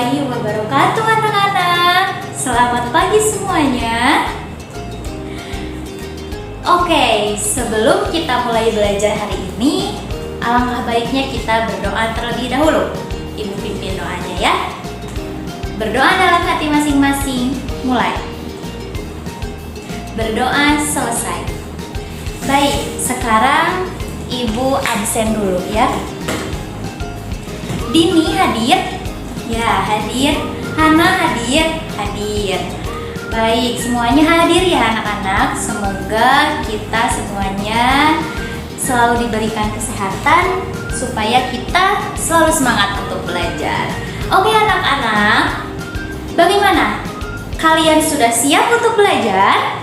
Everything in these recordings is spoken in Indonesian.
warahmatullahi wabarakatuh anak-anak. Selamat pagi semuanya. Oke, sebelum kita mulai belajar hari ini, alangkah baiknya kita berdoa terlebih dahulu. Ibu pimpin doanya ya. Berdoa dalam hati masing-masing. Mulai. Berdoa selesai. Baik, sekarang Ibu absen dulu ya. Dini hadir? Ya, hadir. Hana hadir? Hadir. Baik, semuanya hadir ya anak-anak. Semoga kita semuanya selalu diberikan kesehatan supaya kita selalu semangat untuk belajar. Oke anak-anak, bagaimana? Kalian sudah siap untuk belajar?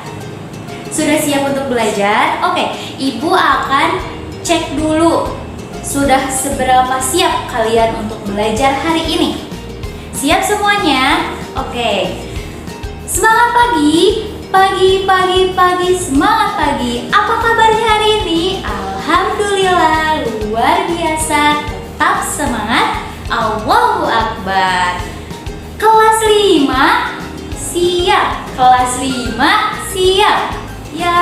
Sudah siap untuk belajar? Oke, Ibu akan cek dulu sudah seberapa siap kalian untuk belajar hari ini. Siap semuanya? Oke. Semangat pagi, pagi, semangat pagi. Apa kabarnya hari ini? Alhamdulillah, luar biasa. Tetap semangat. Allahu Akbar. Kelas 5 siap. Kelas 5 siap. Ya,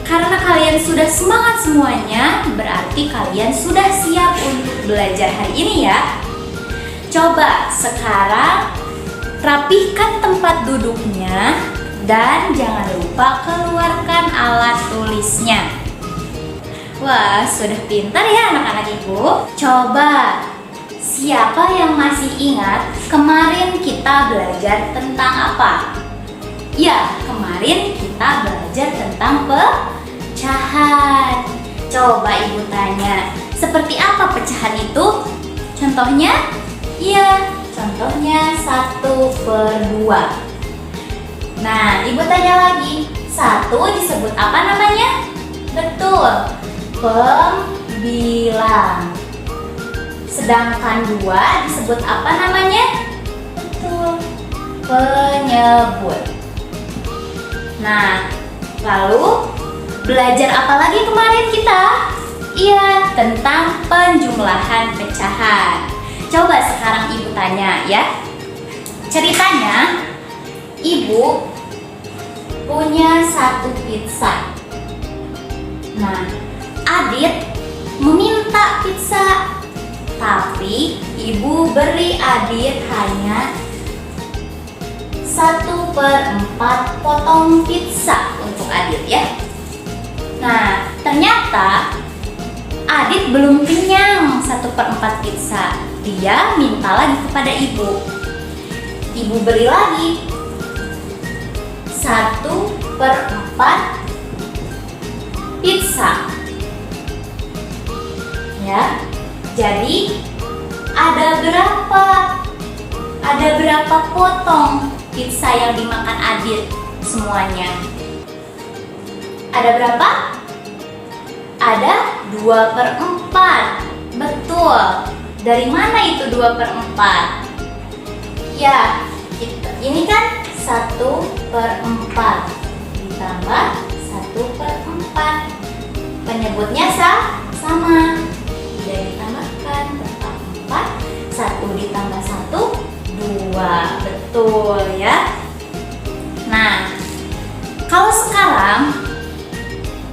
karena kalian sudah semangat semuanya, berarti kalian sudah siap untuk belajar hari ini ya. Coba sekarang rapihkan tempat duduknya dan jangan lupa keluarkan alat tulisnya. Wah, sudah pintar ya anak-anak Ibu. Coba, siapa yang masih ingat kemarin kita belajar tentang apa? Ya, kemarin kita belajar tentang pecahan. Coba Ibu tanya, seperti apa pecahan itu? Contohnya? Ya, contohnya 1/2. Nah, Ibu tanya lagi, 1 disebut apa namanya? Betul, pembilang. Sedangkan 2 disebut apa namanya? Betul, penyebut. Nah, lalu belajar apa lagi kemarin kita? Iya, tentang penjumlahan pecahan. Coba sekarang Ibu tanya ya. Ceritanya, Ibu punya 1 pizza. Nah, Adit meminta pizza, tapi Ibu beri Adit hanya 1/4 potong pizza untuk Adit ya. Nah, ternyata Adit belum kenyang 1/4 pizza. Dia minta lagi kepada Ibu. Ibu beri lagi 1/4 pizza. Ya. Jadi ada berapa potong pizza yang dimakan Adit semuanya? Ada berapa? Ada 2/4. Betul. Dari mana itu 2/4? Ya, ini kan 1/4 ditambah 1/4. Penyebutnya sama. Tidak ditambahkan, tetap 4. 1 ditambah 1, 2. Betul ya. Nah, kalau sekarang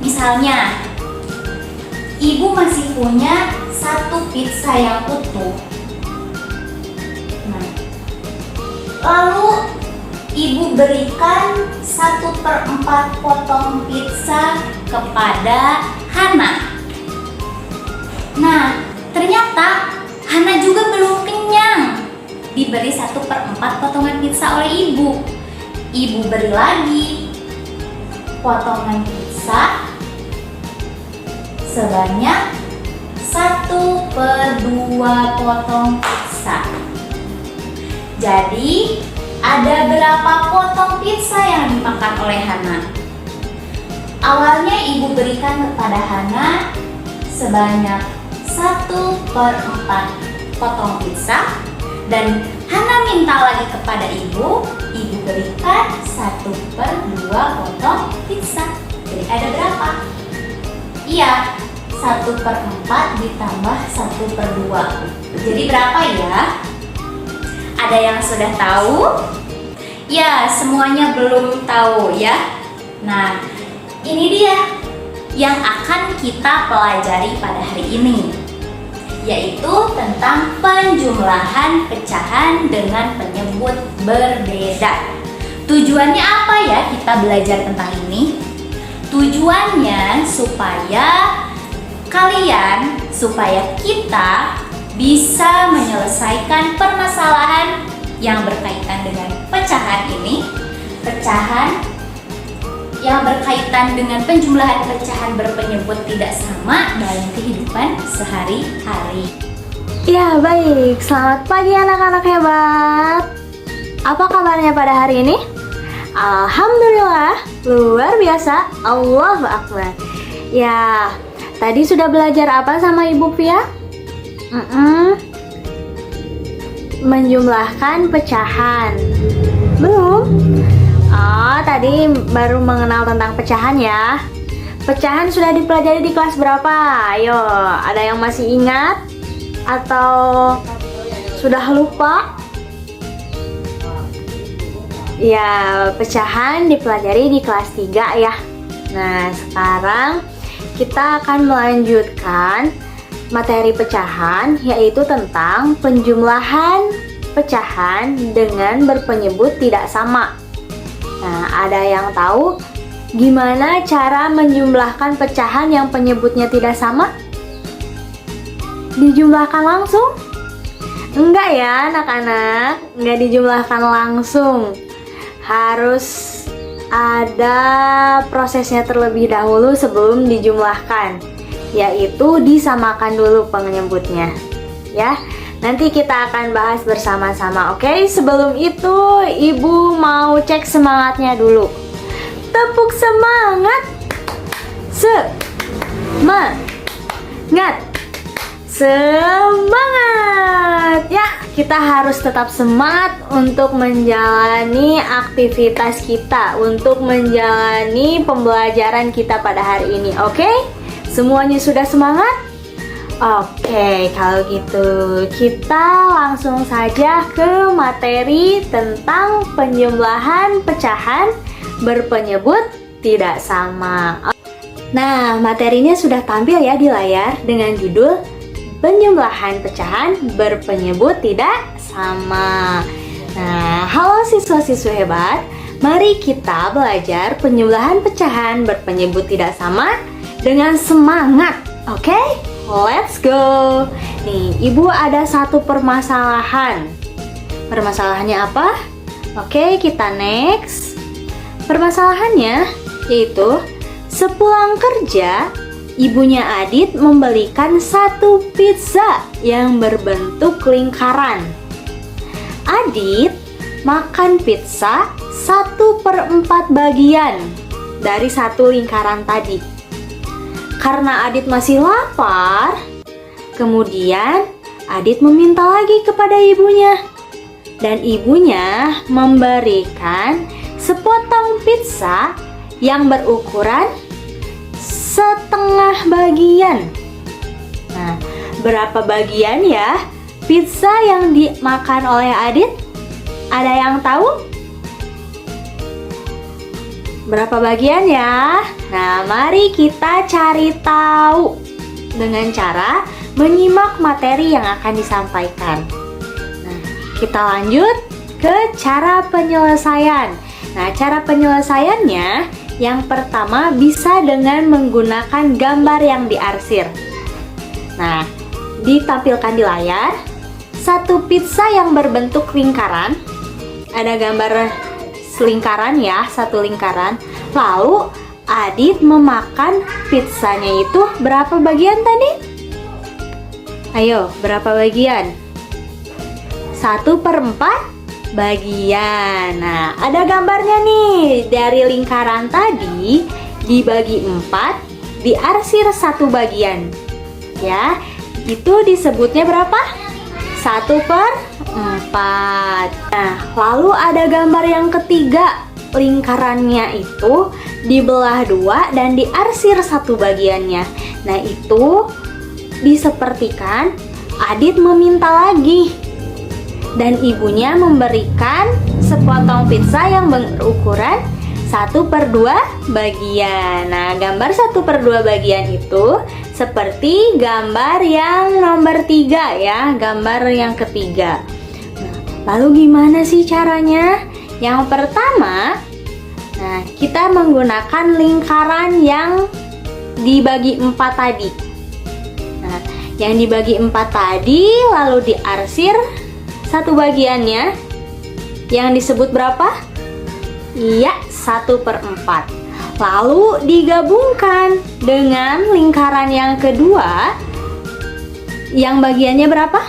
misalnya Ibu masih punya 1 pizza yang utuh. Nah, lalu Ibu berikan 1/4 potong pizza kepada Hana. Nah, ternyata Hana juga belum kenyang. Diberi 1/4 potongan pizza oleh Ibu. Ibu beri lagi potongan pizza sebanyak 1/2 potong pizza. Jadi ada berapa potong pizza yang dimakan oleh Hana? Awalnya Ibu berikan kepada Hana sebanyak 1/4 potong pizza, dan Hana minta lagi kepada Ibu berikan 1/2 potong pizza. Jadi ada berapa? Iya, 1/4 ditambah 1/2. Jadi berapa ya? Ada yang sudah tahu? Ya, semuanya belum tahu ya. Nah, ini dia yang akan kita pelajari pada hari ini, yaitu tentang penjumlahan pecahan dengan penyebut berbeda. Tujuannya apa ya kita belajar tentang ini? Tujuannya supaya kita bisa menyelesaikan permasalahan yang berkaitan dengan pecahan ini, pecahan yang berkaitan dengan penjumlahan pecahan berpenyebut tidak sama dalam kehidupan sehari-hari. Ya baik, selamat pagi anak-anak hebat. Apa kabarnya pada hari ini? Alhamdulillah, luar biasa, Allahu Akbar. Ya, tadi sudah belajar apa sama Ibu Pia? Menjumlahkan pecahan. Belum? Tadi baru mengenal tentang pecahan ya. Pecahan sudah dipelajari di kelas berapa? Ayo, ada yang masih ingat? Atau sudah lupa? Ya, pecahan dipelajari di kelas 3 ya. Nah, sekarang kita akan melanjutkan materi pecahan, yaitu tentang penjumlahan pecahan dengan berpenyebut tidak sama. Nah, ada yang tahu gimana cara menjumlahkan pecahan yang penyebutnya tidak sama? Dijumlahkan langsung? Enggak ya anak-anak, enggak dijumlahkan langsung. Harus ada prosesnya terlebih dahulu sebelum dijumlahkan, yaitu disamakan dulu penyebutnya ya. Nanti kita akan bahas bersama-sama, oke? Sebelum itu, Ibu mau cek semangatnya dulu. Tepuk semangat. Semangat. Semangat. Ya, kita harus tetap semangat untuk menjalani aktivitas kita, untuk menjalani pembelajaran kita pada hari ini, oke? Semuanya sudah semangat? Oke, kalau gitu kita langsung saja ke materi tentang penjumlahan pecahan berpenyebut tidak sama. Nah, materinya sudah tampil ya di layar dengan judul penjumlahan pecahan berpenyebut tidak sama. Nah, halo siswa-siswa hebat, mari kita belajar penjumlahan pecahan berpenyebut tidak sama dengan semangat, oke? Let's go. Nih, Ibu ada satu permasalahan. Permasalahannya apa? Oke, kita next. Permasalahannya yaitu sepulang kerja, ibunya Adit membelikan satu pizza yang berbentuk lingkaran. Adit makan pizza 1/4 bagian dari satu lingkaran tadi. Karena Adit masih lapar, kemudian Adit meminta lagi kepada ibunya. Dan ibunya memberikan sepotong pizza yang berukuran setengah bagian. Nah, berapa bagian ya pizza yang dimakan oleh Adit? Ada yang tahu? Berapa bagian ya? Nah, mari kita cari tahu dengan cara menyimak materi yang akan disampaikan. Nah, kita lanjut ke cara penyelesaian. Nah, cara penyelesaiannya yang pertama bisa dengan menggunakan gambar yang diarsir. Nah, ditampilkan di layar satu pizza yang berbentuk lingkaran. Ada gambar lingkaran ya, satu lingkaran. Lalu Adit memakan pizzanya itu berapa bagian tadi? Ayo, berapa bagian? 1/4 bagian. Nah, ada gambarnya nih. Dari lingkaran tadi dibagi 4, diarsir satu bagian. Ya, itu disebutnya berapa? 1/4. Nah, lalu ada gambar yang ketiga. Lingkarannya itu dibelah 2 dan diarsir satu bagiannya. Nah, itu disepertikan. Adit meminta lagi. dan ibunya memberikan sepotong pizza yang berukuran 1/2 bagian. Nah, gambar 1/2 bagian itu seperti gambar yang nomor 3 ya, gambar yang ketiga. Nah, lalu gimana sih caranya? Yang pertama, nah, kita menggunakan lingkaran yang dibagi 4 tadi. Nah, yang dibagi 4 tadi lalu diarsir satu bagiannya yang disebut berapa? Iya, 1/4. Lalu digabungkan dengan lingkaran yang kedua yang bagiannya berapa?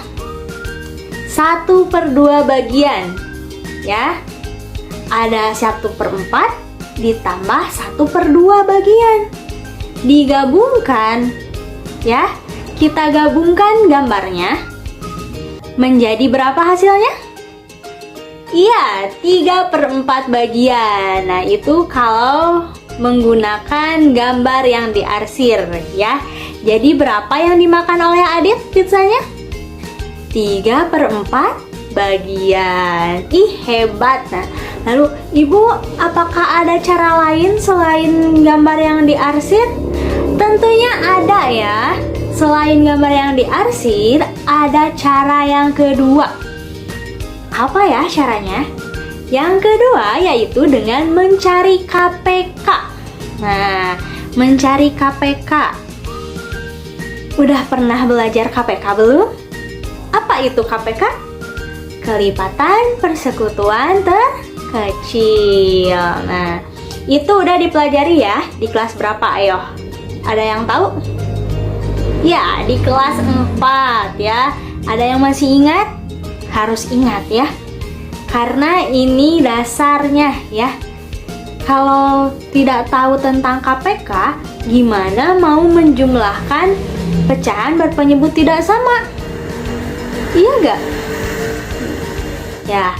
1/2 bagian ya. Ada 1/4 ditambah 1/2 bagian, digabungkan ya. Kita gabungkan gambarnya menjadi berapa hasilnya? Iya, 3/4 bagian. Nah, itu kalau menggunakan gambar yang diarsir ya. Jadi berapa yang dimakan oleh Adit pizzanya? 3/4 bagian. Ih, hebat. Nah, lalu Ibu, apakah ada cara lain selain gambar yang diarsir? Tentunya ada ya. Selain gambar yang diarsir, ada cara yang kedua. Apa ya caranya? Yang kedua yaitu dengan mencari KPK. Nah, mencari KPK. Udah pernah belajar KPK belum? Apa itu KPK? Kelipatan persekutuan terkecil. Nah, itu udah dipelajari ya di kelas berapa? Ayo, ada yang tahu? Ya, di kelas 4 ya. Ada yang masih ingat? Harus ingat ya, karena ini dasarnya ya. Kalau tidak tahu tentang KPK, gimana mau menjumlahkan pecahan berpenyebut tidak sama? Iya nggak? Ya,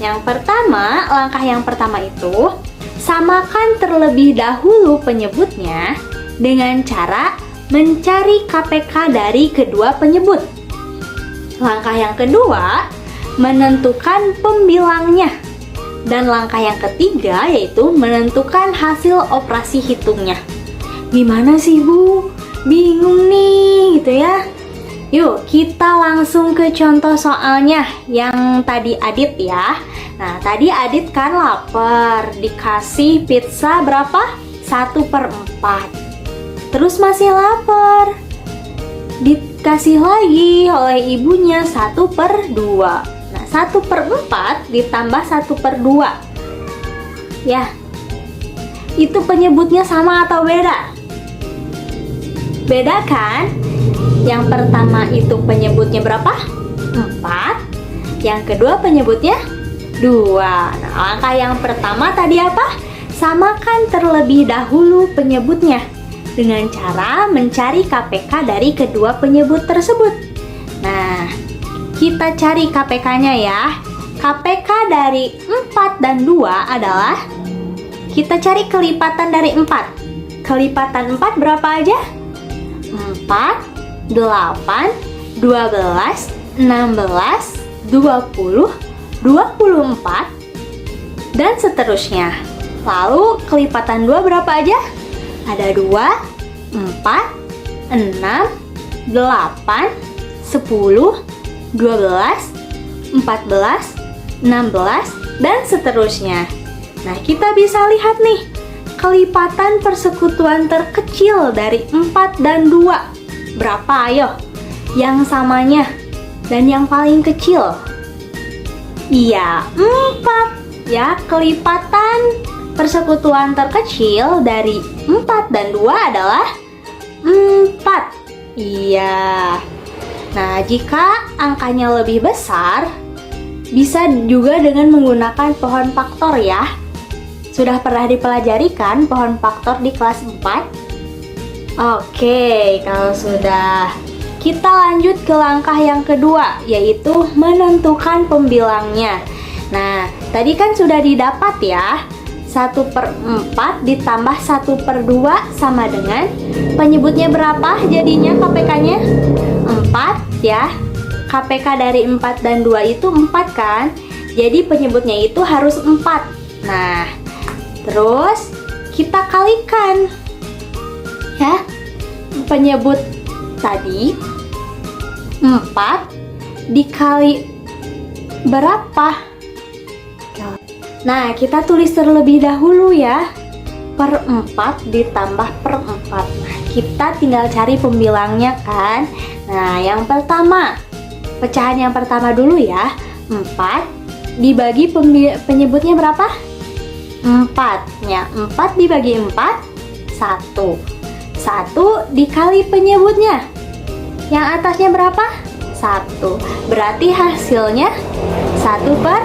langkah yang pertama itu samakan terlebih dahulu penyebutnya dengan cara mencari KPK dari kedua penyebut. Langkah yang kedua, menentukan pembilangnya. Dan langkah yang ketiga yaitu menentukan hasil operasi hitungnya. Gimana sih Bu? Bingung nih gitu ya. Yuk kita langsung ke contoh soalnya yang tadi Adit ya. Nah, tadi Adit kan lapar, dikasih pizza berapa? 1/4. Terus masih lapar, dikasih lagi oleh ibunya 1/2. Nah, 1/4 ditambah 1/2 ya, itu penyebutnya sama atau beda? Beda kan? Yang pertama itu penyebutnya berapa? 4. Yang kedua penyebutnya 2. Nah, langkah yang pertama tadi apa? Samakan terlebih dahulu penyebutnya dengan cara mencari KPK dari kedua penyebut tersebut. Nah, kita cari KPK-nya ya. KPK dari 4 dan 2 adalah, kita cari kelipatan dari 4. Kelipatan 4 berapa aja? 4, 8, 12, 16, 20, 24, dan seterusnya. Lalu kelipatan 2 berapa aja? Ada 2, 4, 6, 8, 10, 12, 14, 16, dan seterusnya. Nah, kita bisa lihat nih, kelipatan persekutuan terkecil dari 4 dan 2 berapa? Ayo, yang samanya dan yang paling kecil. Iya, 4 ya. Kelipatan persekutuan terkecil dari 4 dan 2 adalah 4. Iya. Nah, jika angkanya lebih besar, bisa juga dengan menggunakan pohon faktor ya. Sudah pernah dipelajari kan pohon faktor di kelas 4? Oke, kalau sudah, kita lanjut ke langkah yang kedua, yaitu menentukan pembilangnya. Nah, tadi kan sudah didapat ya, 1/4 ditambah 1/2 sama dengan penyebutnya berapa jadinya KPK-nya? 4 ya. KPK dari 4 dan 2 itu 4 kan? Jadi penyebutnya itu harus 4. Nah, terus kita kalikan. Ya, penyebut tadi 4 dikali berapa? Nah, kita tulis terlebih dahulu ya. Per 4 ditambah per 4. Nah, kita tinggal cari pembilangnya kan. Nah, yang pertama, pecahan yang pertama dulu ya. 4 dibagi penyebutnya berapa? 4. Ya, 4 dibagi 4, 1. 1 dikali penyebutnya. Yang atasnya berapa? 1. Berarti hasilnya 1 per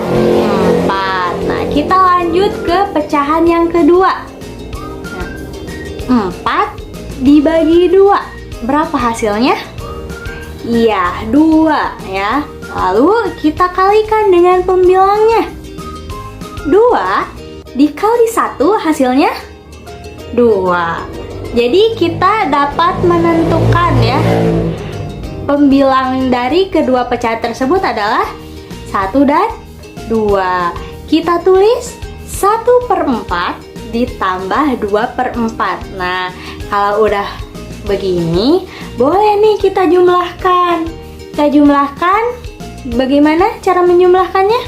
4. Nah, kita lanjut ke pecahan yang kedua. Nah, 4 dibagi 2. Berapa hasilnya? Iya, 2 ya. Lalu kita kalikan dengan pembilangnya. 2 dikali 1 hasilnya 2. Jadi kita dapat menentukan ya, pembilang dari kedua pecahan tersebut adalah 1 dan 2. Kita tulis 1 per 4 ditambah 2 per 4. Nah, kalau udah begini, boleh nih kita jumlahkan. Kita jumlahkan, bagaimana cara menjumlahkannya?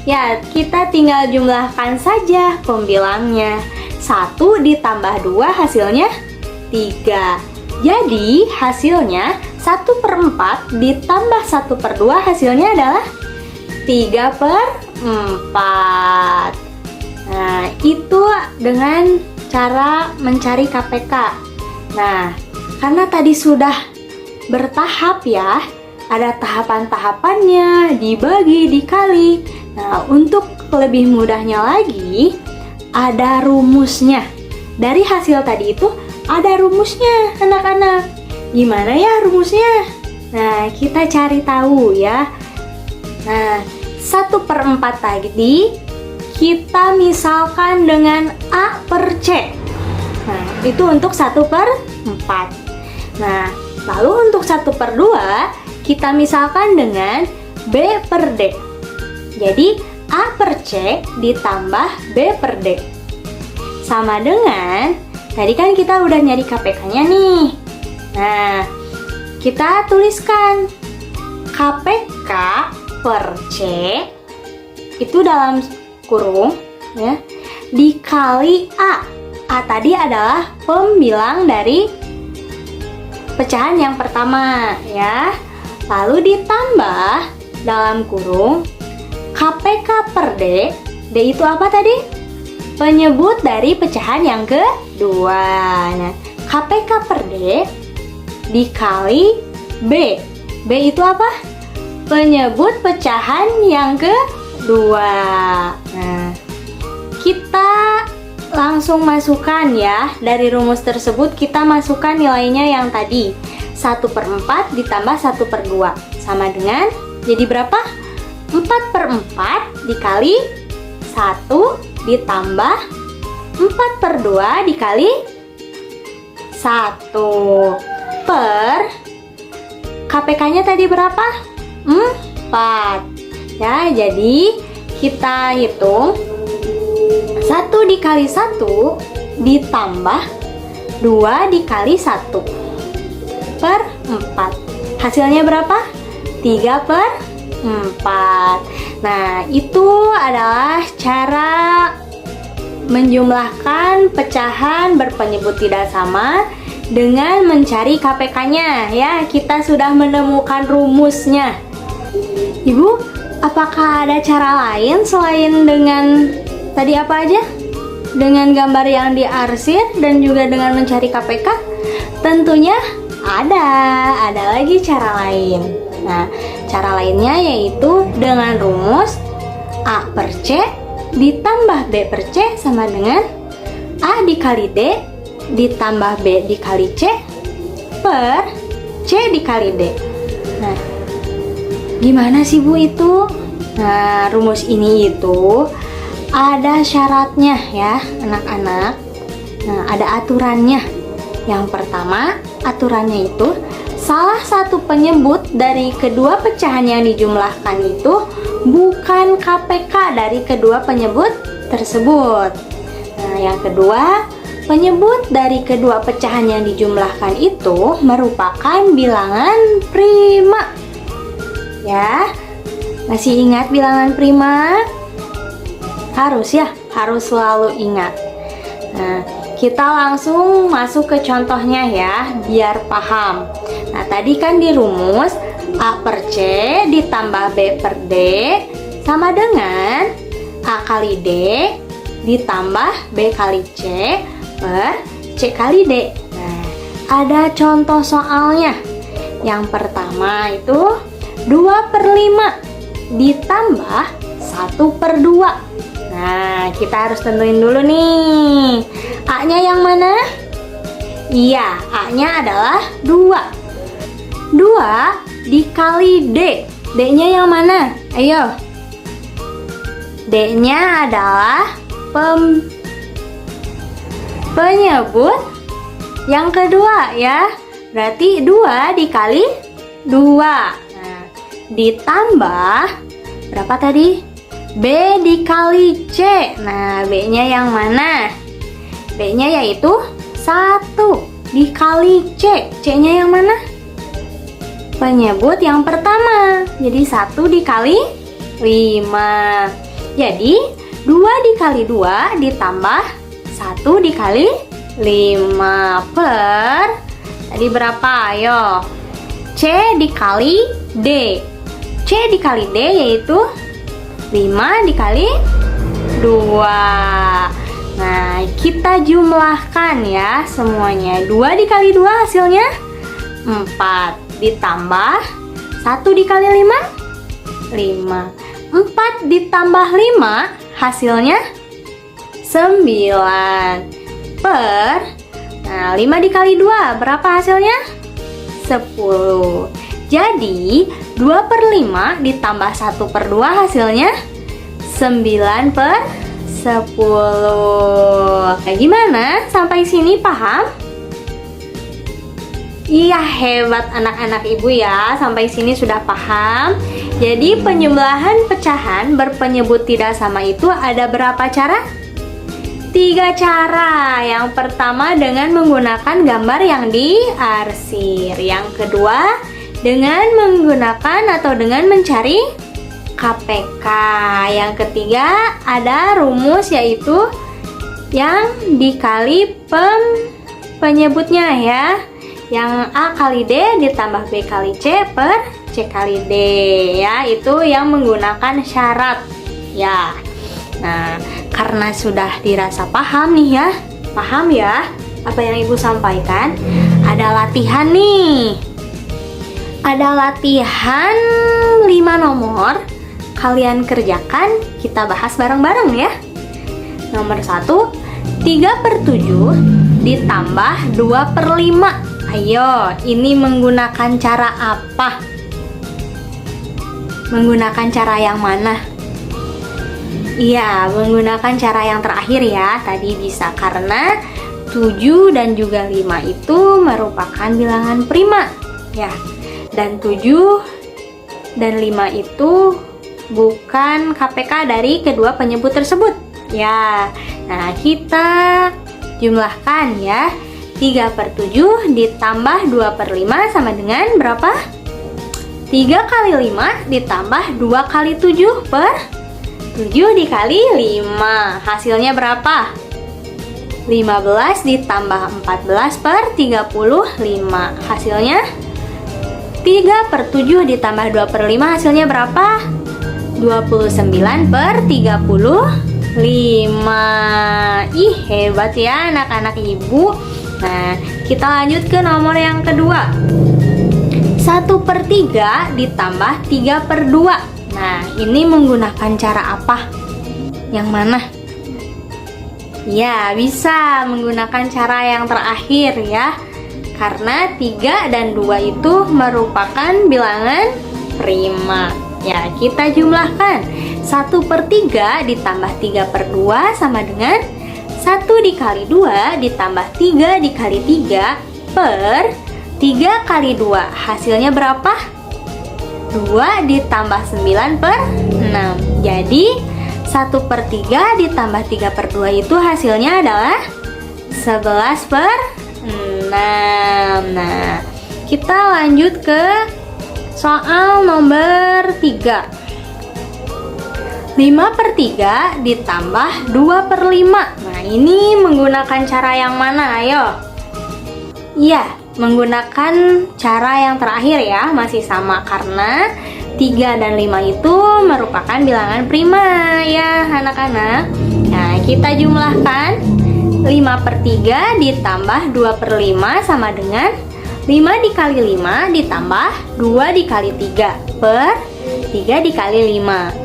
Ya, kita tinggal jumlahkan saja pembilangnya. 1 ditambah 2 hasilnya 3. Jadi hasilnya 1 per 4 ditambah 1 per 2 hasilnya adalah 3 per 4. Nah, itu dengan cara mencari KPK. Nah, karena tadi sudah bertahap ya, ada tahapan-tahapannya, dibagi, dikali. Nah, untuk lebih mudahnya lagi, ada rumusnya. Dari hasil tadi itu ada rumusnya, anak-anak. Gimana ya rumusnya? Nah, kita cari tahu ya. Nah, 1 per 4 tadi kita misalkan dengan A per C. Nah, itu untuk 1 per 4. Nah, lalu untuk 1 per 2 kita misalkan dengan B per D. Jadi A per C ditambah B per D sama dengan, tadi kan kita udah nyari KPK-nya nih. Nah, kita tuliskan KPK per C itu dalam kurung ya, dikali A. A tadi adalah pembilang dari pecahan yang pertama ya. Lalu ditambah dalam kurung KPK per D. D itu apa tadi? Penyebut dari pecahan yang kedua. Nah, KPK per D dikali B. B itu apa? Penyebut pecahan yang kedua. Nah, kita langsung masukkan ya. Dari rumus tersebut kita masukkan nilainya yang tadi. 1 per 4 ditambah 1 per 2 sama dengan, jadi berapa? 4 per 4 dikali 1 ditambah 4 per 2 dikali 1 per KPK-nya tadi berapa? 4 ya, jadi kita hitung 1 dikali 1 ditambah 2 dikali 1 per 4. Hasilnya berapa? 3 per 4. Nah, itu adalah cara menjumlahkan pecahan berpenyebut tidak sama dengan mencari KPK-nya ya. Kita sudah menemukan rumusnya. Ibu, apakah ada cara lain selain dengan tadi apa aja? Dengan gambar yang diarsir dan juga dengan mencari KPK? Tentunya ada lagi cara lain. Nah, cara lainnya yaitu dengan rumus A per C ditambah B per C sama dengan A dikali D ditambah B dikali C per C dikali D. Nah, gimana sih Bu itu? Nah, rumus ini itu ada syaratnya ya anak-anak. Nah, ada aturannya. Yang pertama, aturannya itu salah satu penyebut dari kedua pecahan yang dijumlahkan itu bukan KPK dari kedua penyebut tersebut. Nah, yang kedua, penyebut dari kedua pecahan yang dijumlahkan itu merupakan bilangan prima. Ya, masih ingat bilangan prima? Harus ya, harus selalu ingat. Nah, kita langsung masuk ke contohnya ya, biar paham. Nah, tadi kan di rumus A per C ditambah B per D sama dengan A kali D ditambah B kali C per C kali D. Nah, ada contoh soalnya. Yang pertama itu 2 per 5 ditambah 1 per 2. Nah, kita harus tentuin dulu nih. A-nya yang mana? Iya, A-nya adalah 2. 2 dikali D. D-nya yang mana? Ayo. D-nya adalah penyebut yang kedua ya. Berarti 2 dikali 2. Nah, ditambah berapa tadi? B dikali C. Nah, B-nya yang mana? B-nya yaitu 1 dikali C. C-nya yang mana? Penyebut yang pertama. Jadi 1 dikali 5. Jadi 2 dikali 2 ditambah 1 dikali 5 per tadi berapa? Ayo. C dikali D. C dikali D yaitu 5 dikali 2. Nah, kita jumlahkan ya semuanya. 2 dikali 2 hasilnya 4. Ditambah 1 dikali 5 5. 4 ditambah 5 hasilnya 9 per. Nah, 5 dikali 2 berapa hasilnya? 10. Jadi 2 per 5 ditambah 1 per 2 hasilnya 9 per 10. Nah, gimana? Sampai sini paham? Iya, hebat anak-anak ibu ya. Sampai sini sudah paham. Jadi penjumlahan pecahan berpenyebut tidak sama itu ada berapa cara? 3 cara. Yang pertama dengan menggunakan gambar yang diarsir. Yang kedua dengan menggunakan atau dengan mencari KPK. Yang ketiga ada rumus yaitu yang dikali penyebutnya ya. Yang A kali D ditambah B kali C per C kali D ya. Itu yang menggunakan syarat ya. Nah, karena sudah dirasa paham nih ya. Paham ya apa yang ibu sampaikan? Ada latihan nih. Ada latihan 5 nomor. Kalian kerjakan, kita bahas bareng-bareng ya. Nomor 1, 3 per 7 ditambah 2 per 5. Ayo, ini menggunakan cara apa? Menggunakan cara yang mana? Iya, menggunakan cara yang terakhir ya. Tadi bisa karena 7 dan juga 5 itu merupakan bilangan prima ya. Dan 7 dan 5 itu bukan KPK dari kedua penyebut tersebut ya. Nah, kita jumlahkan ya. 3 per 7 ditambah 2 per 5 sama dengan berapa? 3 kali 5 ditambah 2 kali 7 per 7 dikali 5. Hasilnya berapa? 15 ditambah 14 per 35. Hasilnya 3 per 7 ditambah 2 per 5 hasilnya berapa? 29 per 35. Ih, hebat ya anak-anak ibu. Nah, kita lanjut ke nomor yang kedua. 1 per 3 ditambah 3 per 2. Nah, ini menggunakan cara apa? Yang mana? Ya, bisa menggunakan cara yang terakhir ya. Karena 3 dan 2 itu merupakan bilangan prima. Ya, kita jumlahkan. 1 per 3 ditambah 3 per 2 sama dengan 1 dikali 2 ditambah 3 dikali 3 per 3 kali 2 hasilnya berapa? 2 ditambah 9 per 6. Jadi 1/3 ditambah 3/2 itu hasilnya adalah 11 per 6. Nah, kita lanjut ke soal nomor 3. 5/3 ditambah 2/5. Nah, ini menggunakan cara yang mana? Ayo. Iya, menggunakan cara yang terakhir ya. Masih sama karena 3 dan 5 itu merupakan bilangan prima ya anak-anak. Nah, kita jumlahkan 5/3 ditambah 2/5 sama dengan 5 dikali 5 ditambah 2 dikali 3 per 3 dikali 5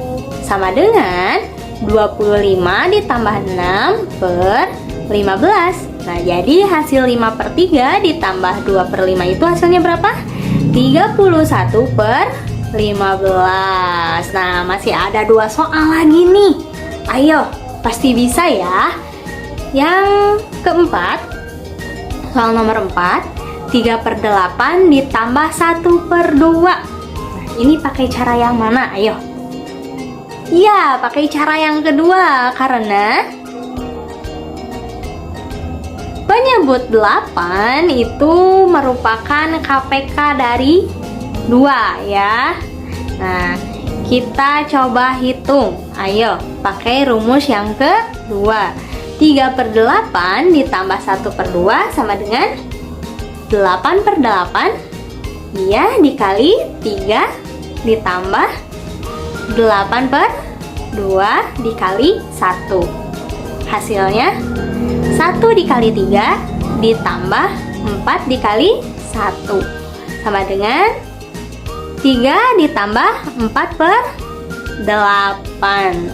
sama dengan 25 ditambah 6 per 15. Nah, jadi hasil 5/3 ditambah 2/5 itu hasilnya berapa? 31 per 15. Nah, masih ada 2 soal lagi nih. Ayo, pasti bisa ya. Yang keempat, soal nomor 4, 3/8 ditambah 1/2. Nah, ini pakai cara yang mana? Ayo. Iya, pakai cara yang kedua karena penyebut 8 itu merupakan KPK dari 2 ya. Nah, kita coba hitung. Ayo, pakai rumus yang kedua. 3/8 ditambah 1/2 sama dengan 8/8. Iya, dikali 3 ditambah 8/2 dikali 1. Hasilnya 1 dikali 3 ditambah 4 dikali 1 sama dengan 3 ditambah 4/8.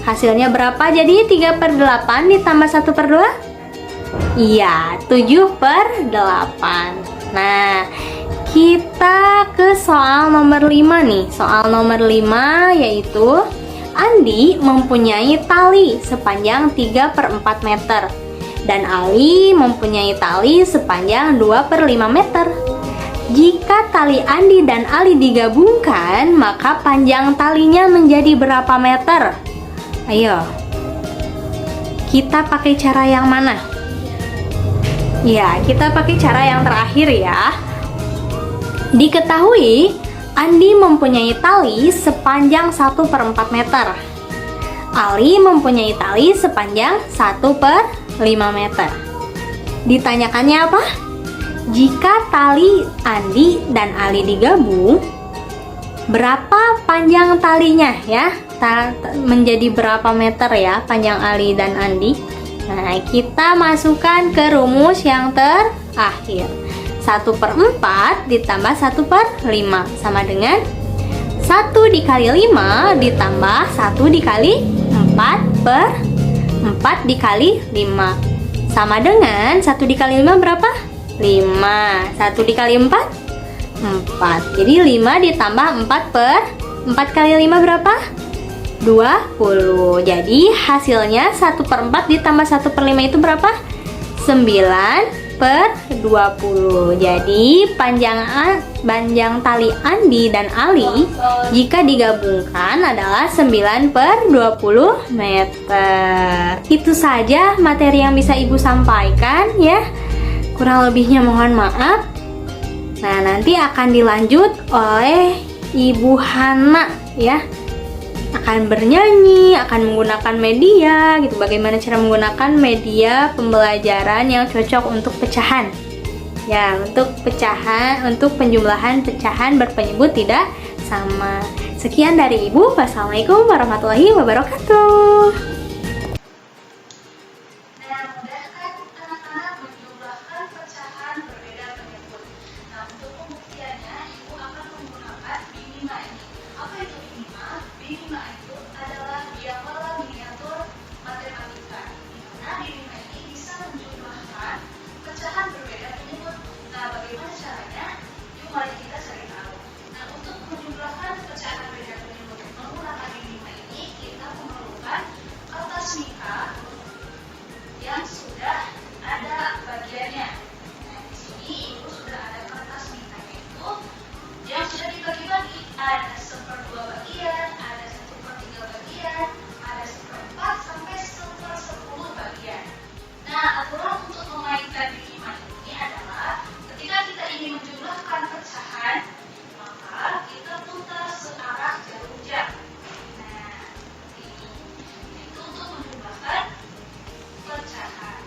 Hasilnya berapa? Jadi 3/8 ditambah 1/2? Iya, 7/8. Nah, kita ke soal nomor 5 nih. Soal nomor 5 yaitu Andi mempunyai tali sepanjang 3/4 meter dan Ali mempunyai tali sepanjang 2/5 meter. Jika tali Andi dan Ali digabungkan, maka panjang talinya menjadi berapa meter? Ayo, kita pakai cara yang mana? Ya, kita pakai cara yang terakhir ya. Diketahui Andi mempunyai tali sepanjang 1/4 meter. Ali mempunyai tali sepanjang 1/5 meter. Ditanyakannya apa? Jika tali Andi dan Ali digabung, berapa panjang talinya ya? Menjadi berapa meter ya panjang Ali dan Andi? Nah, kita masukkan ke rumus yang terakhir. 1/4 ditambah 1/5 sama dengan 1 dikali 5 ditambah 1 dikali 4/4 dikali 5 sama dengan 1 dikali 5 berapa? 5. 1 dikali 4? 4. Jadi 5 ditambah 4 kali 5 berapa? 20. Jadi hasilnya 1/4 ditambah 1/5 itu berapa? 9/20. Jadi panjang tali Andi dan Ali jika digabungkan adalah 9/20 meter. Itu saja materi yang bisa Ibu sampaikan ya. Kurang lebihnya mohon maaf. Nah, nanti akan dilanjut oleh Ibu Hana ya. Akan bernyanyi, akan menggunakan media gitu. Bagaimana cara menggunakan media pembelajaran yang cocok untuk pecahan. Ya, untuk pecahan, untuk penjumlahan pecahan berpenyebut tidak sama. Sekian dari Ibu. Wassalamualaikum warahmatullahi wabarakatuh. Yang sudah ada bagiannya. Nah, di sini Ibu sudah ada kertas Ada 1/2 bagian, ada 1/3 bagian, ada 1/4 sampai 1/10 bagian. Nah, aturan untuk memainkan bikiman ini adalah ketika kita ingin menjumlahkan pecahan, maka kita putar searah jarum jam. Nah, ini itu untuk menjumlahkan pecahan.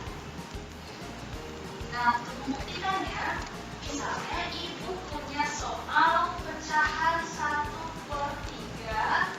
Nah, untuk membuktikannya, misalnya ibu punya soal pecahan 1/3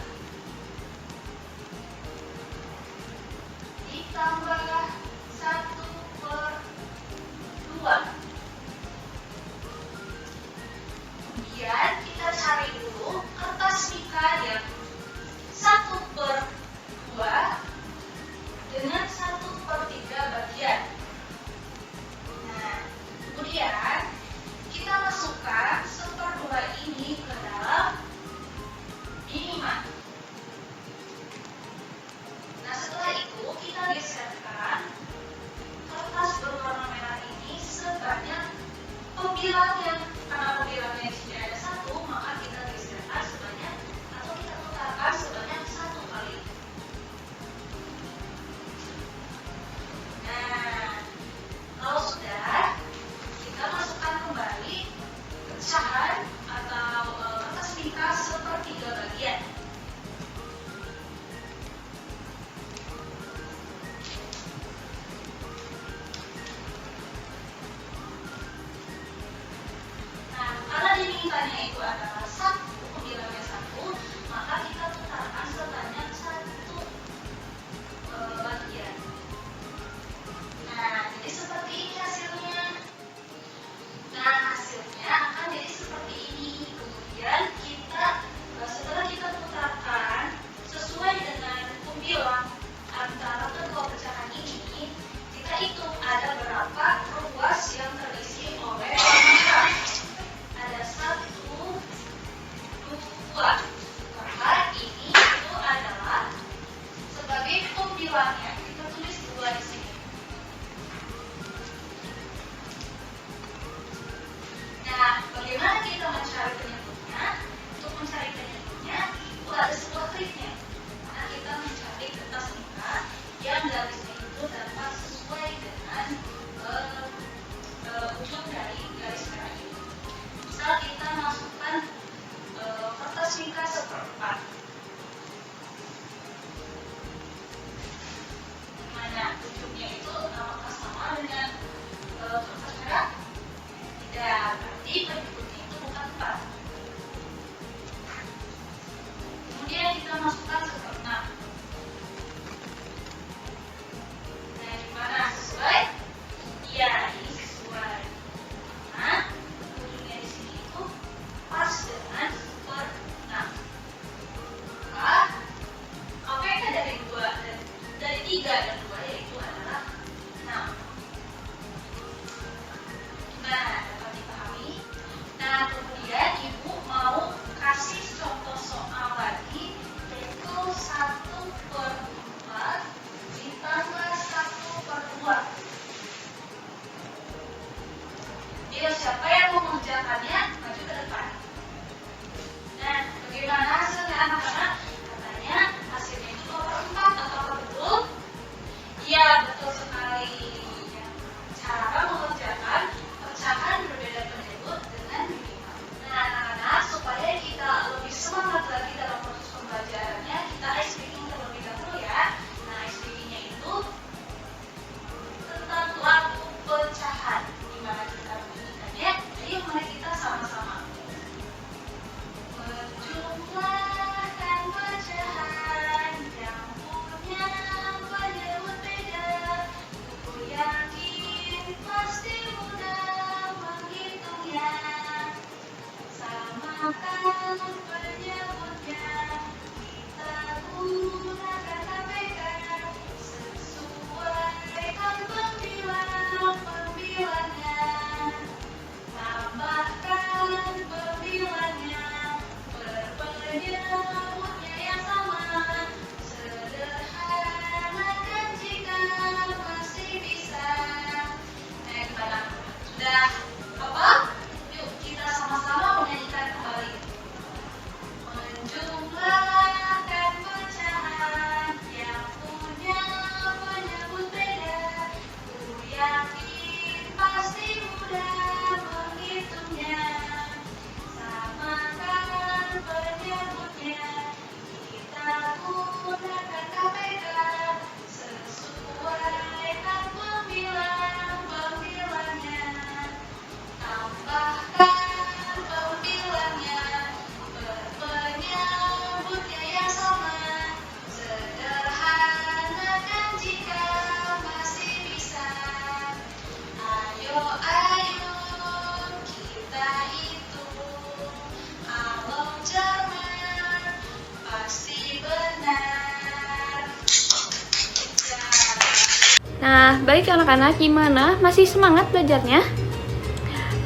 baik anak-anak, gimana? Masih semangat belajarnya?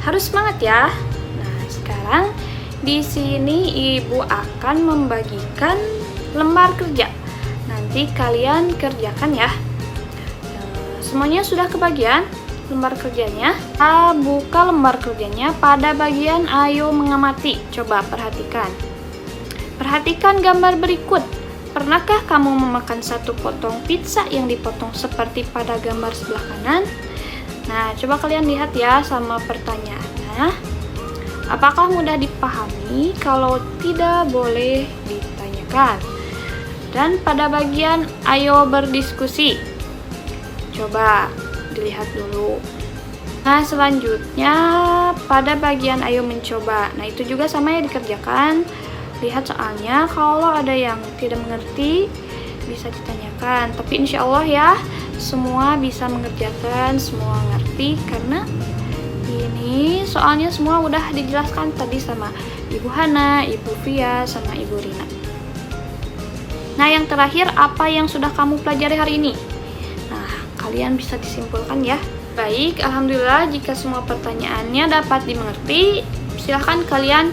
Harus semangat ya. Nah, sekarang di sini Ibu akan membagikan lembar kerja. Nanti kalian kerjakan ya. Semuanya sudah kebagian lembar kerjanya? Buka lembar kerjanya pada bagian ayo mengamati. Coba perhatikan. Perhatikan gambar berikut. Pernahkah kamu memakan satu potong pizza yang dipotong seperti pada gambar sebelah kanan? Nah, coba kalian lihat ya sama pertanyaannya. Apakah mudah dipahami? Kalau tidak, boleh ditanyakan. Dan pada bagian ayo berdiskusi. Coba dilihat dulu. Nah, selanjutnya pada bagian ayo mencoba. Nah, itu juga sama ya dikerjakan. Lihat soalnya, kalau ada yang tidak mengerti bisa ditanyakan. Tapi insya Allah ya, semua bisa mengerjakan, semua ngerti. Karena ini soalnya semua udah dijelaskan tadi sama Ibu Hana, Ibu Fia, sama Ibu Rina. Nah, yang terakhir, apa yang sudah kamu pelajari hari ini? Nah, kalian bisa disimpulkan ya. Baik, alhamdulillah jika semua pertanyaannya dapat dimengerti, silahkan kalian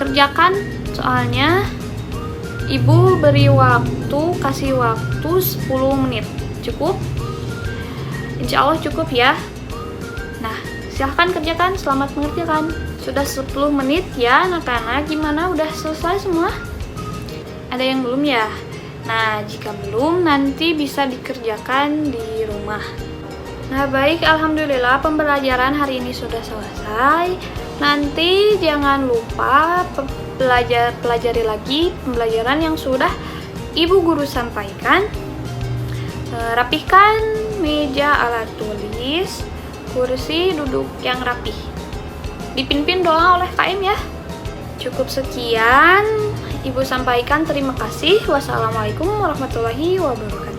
kerjakan soalnya. Ibu beri waktu, kasih waktu 10 menit. Cukup? Insya Allah cukup ya. Nah, silahkan kerjakan, selamat mengerjakan. Sudah 10 menit ya anak-anak, gimana? Udah selesai semua? Ada yang belum ya? Nah, jika belum, nanti bisa dikerjakan di rumah. Nah, baik, alhamdulillah pembelajaran hari ini sudah selesai. Nanti jangan lupa pelajari lagi pembelajaran yang sudah Ibu Guru sampaikan. Rapihkan meja alat tulis, kursi duduk yang rapih. Dipimpin doa oleh KM ya. Cukup sekian Ibu sampaikan, terima kasih. Wassalamualaikum warahmatullahi wabarakatuh.